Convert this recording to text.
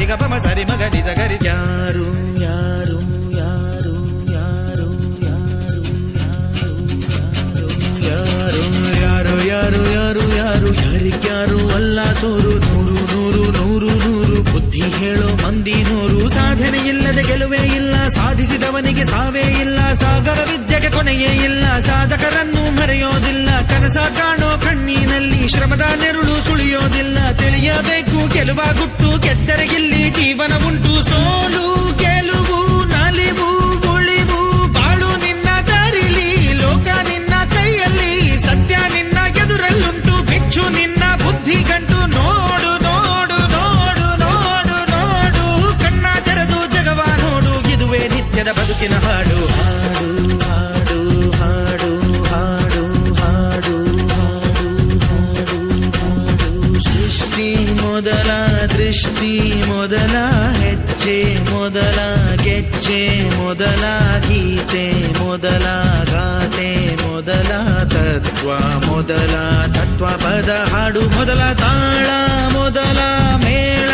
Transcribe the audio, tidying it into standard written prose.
ನಿಗ ಪಮ ಸರಿ ಮಗ ನಿಜ ಗರಿ. ಯಾರು ಯಾರು ಯಾರು ಯಾರು ಯಾರು ಯಾರು ಯಾರು ಯಾರು ಯಾರು ಯಾರಿಗ್ಯಾರು ಅಲ್ಲ ಸೋರು. ನೂರು ನೂರು ನೂರು ನೂರು ಬುದ್ಧಿ ಹೇಳೋ ಮಂದಿ ನೂರು. ಸಾಧನೆ ಇಲ್ಲದೆ ಗೆಲುವೇ ಇಲ್ಲ, ಸಾಧಿಸಿದವನಿಗೆ ಸಾವೇ ಇಲ್ಲ. ಸಾಗರ ವಿದ್ಯೆಗೆ ಕೊನೆಯೇ ಇಲ್ಲ, ಸಾಧಕರನ್ನು ಮರೆಯೋದಿಲ್ಲ. ಕನಸ ಕಾಣೋ ಕಣ್ಣಿನಲ್ಲಿ ಶ್ರಮದ ನೆರುಳು ಸುಳಿಯೋದಿಲ್ಲ. ತಿಳಿಯಬೇಕು ಗೆಲುವ ಗುಟ್ಟು, ಗೆದ್ದರೆ ಇಲ್ಲಿ ಜೀವನ ಉಂಟು. ಸೋಲು ಗೆಲುವು ನಲಿವು ಉಳಿವು ಬಾಳು ನಿನ್ನ ದಾರಿಲಿ. ಲೋಕ ನಿನ್ನ ಕೈಯಲ್ಲಿ, ಸತ್ಯ ನಿನ್ನ ಎದುರಲ್ಲುಂಟು. ಭಿಕ್ಷು ನಿನ್ನ ಬುದ್ಧಿ ಗಂಟು. ನೋಡು ನೋಡು ನೋಡು ನೋಡು ನೋಡು, ಕಣ್ಣ ತೆರೆದು ಜಗವ ನೋಡು. ಇದುವೇ ನಿತ್ಯದ ಬದುಕಿನ ಹಾಡು. ಹಾಡು ಹಾಡು ಹಾಡು ಹಾಡು ಹಾಡು ಹಾಡು ಹಾಡು. ಸೃಷ್ಟಿ ಮೊದಲ ದೃಷ್ಟಿ ಮೊದಲ ಹೆಜ್ಜೆ ಮೊದಲ ಗೆಜ್ಜೆ ಮೊದಲ ಗೀತೆ ಮೊದಲ ಗಾತೆ ಮೊದಲ ತತ್ವ ಮೊದಲ ತತ್ವ ಪದ ಹಾಡು ಮೊದಲ ತಾಳ ಮೊದಲ ಮೇಳ